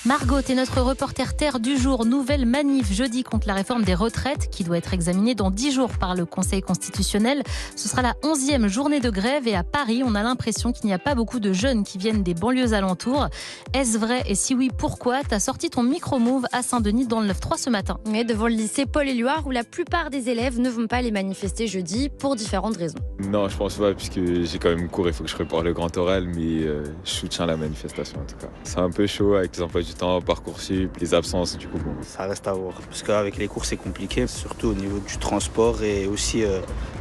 Margot, t'es notre reporter terre du jour. Nouvelle manif jeudi contre la réforme des retraites qui doit être examinée dans 10 jours par le Conseil constitutionnel. Ce sera la 11e journée de grève et à Paris, on a l'impression qu'il n'y a pas beaucoup de jeunes qui viennent des banlieues alentours. Est-ce vrai et si oui, pourquoi? T'as sorti ton micro-move à Saint-Denis dans le 9-3 ce matin. Et devant le lycée Paul-Éluard où la plupart des élèves ne vont pas aller manifester jeudi pour différentes raisons. Non, je pense pas, puisque j'ai quand même cours, il faut que je prépare le grand oral, mais je soutiens la manifestation en tout cas. C'est un peu chaud avec les emplois du temps, Parcoursup, les absences, du coup bon. Ça reste à voir, parce qu'avec les cours c'est compliqué, surtout au niveau du transport et aussi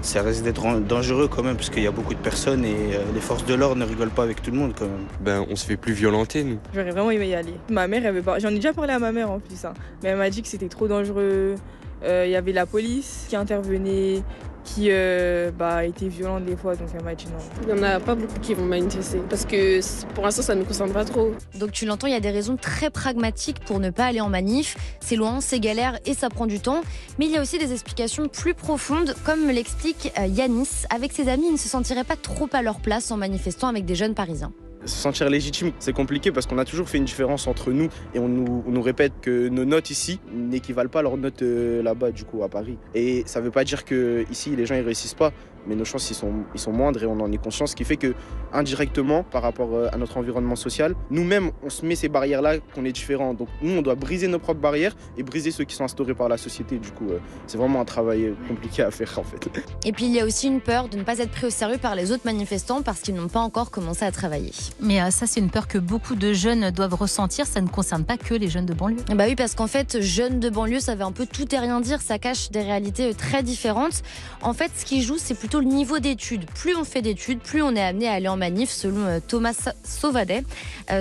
ça risque d'être dangereux quand même, parce qu'il y a beaucoup de personnes et les forces de l'ordre ne rigolent pas avec tout le monde quand même. On se fait plus violenter nous. J'aurais vraiment aimé y aller. Ma mère, j'en ai déjà parlé à ma mère en plus, hein. Mais elle m'a dit que c'était trop dangereux. Il y avait la police qui intervenait, qui était violente des fois, donc elle m'a dit non. Il n'y en a pas beaucoup qui vont manifester parce que pour l'instant ça ne nous concerne pas trop. Donc tu l'entends, il y a des raisons très pragmatiques pour ne pas aller en manif. C'est loin, c'est galère et ça prend du temps. Mais il y a aussi des explications plus profondes, comme l'explique Yanis. Avec ses amis, ils ne se sentiraient pas trop à leur place en manifestant avec des jeunes parisiens. Se sentir légitime, c'est compliqué parce qu'on a toujours fait une différence entre nous et on nous répète que nos notes ici n'équivalent pas à leurs notes là-bas, du coup, à Paris. Et ça veut pas dire que ici les gens ils réussissent pas, mais nos chances ils sont moindres et on en est conscient, ce qui fait que indirectement, par rapport à notre environnement social, nous-mêmes on se met ces barrières-là qu'on est différents. Donc nous on doit briser nos propres barrières et briser ceux qui sont instaurés par la société. Du coup, c'est vraiment un travail compliqué à faire en fait. Et puis il y a aussi une peur de ne pas être pris au sérieux par les autres manifestants parce qu'ils n'ont pas encore commencé à travailler. Mais ça, c'est une peur que beaucoup de jeunes doivent ressentir. Ça ne concerne pas que les jeunes de banlieue. Bah oui, parce qu'en fait, jeunes de banlieue, ça veut un peu tout et rien dire. Ça cache des réalités très différentes. En fait, ce qui joue, c'est plutôt le niveau d'études. Plus on fait d'études, plus on est amené à aller en manif, selon Thomas Sauvadet.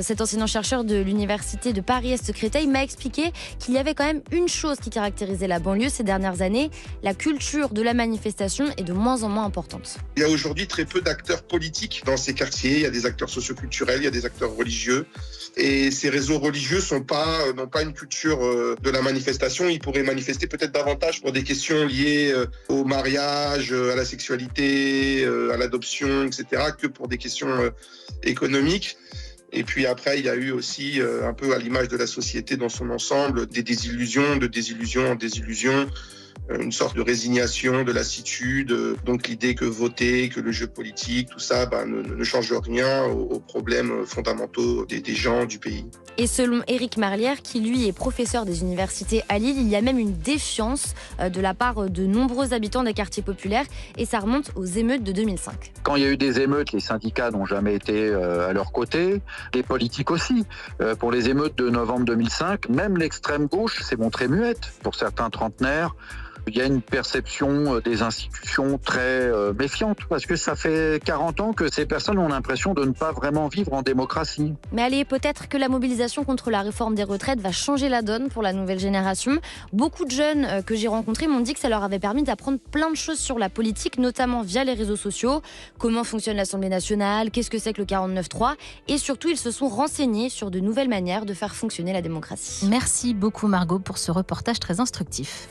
Cet enseignant-chercheur de l'université de Paris-Est-Créteil m'a expliqué qu'il y avait quand même une chose qui caractérisait la banlieue ces dernières années. La culture de la manifestation est de moins en moins importante. Il y a aujourd'hui très peu d'acteurs politiques dans ces quartiers. Il y a des acteurs socioculturels, il y a des acteurs religieux. Et ces réseaux religieux n'ont pas une culture de la manifestation. Ils pourraient manifester peut-être davantage pour des questions liées au mariage, à la sexualité, à l'adoption, etc., que pour des questions économiques. Et puis après, il y a eu aussi, un peu à l'image de la société dans son ensemble, des désillusions, de désillusion en désillusion, une sorte de résignation, de lassitude. Donc l'idée que voter, que le jeu politique, tout ça ne change rien aux problèmes fondamentaux des gens, du pays. Et selon Éric Marlière, qui lui est professeur des universités à Lille, il y a même une défiance de la part de nombreux habitants des quartiers populaires et ça remonte aux émeutes de 2005. Quand il y a eu des émeutes, les syndicats n'ont jamais été à leur côté, les politiques aussi. Pour les émeutes de novembre 2005, même l'extrême gauche s'est montrée muette pour certains trentenaires. Il y a une perception des institutions très méfiante parce que ça fait 40 ans que ces personnes ont l'impression de ne pas vraiment vivre en démocratie. Mais allez, peut-être que la mobilisation contre la réforme des retraites va changer la donne pour la nouvelle génération. Beaucoup de jeunes que j'ai rencontrés m'ont dit que ça leur avait permis d'apprendre plein de choses sur la politique, notamment via les réseaux sociaux. Comment fonctionne l'Assemblée nationale, qu'est-ce que c'est que le 49.3 et surtout, ils se sont renseignés sur de nouvelles manières de faire fonctionner la démocratie. Merci beaucoup Margot pour ce reportage très instructif.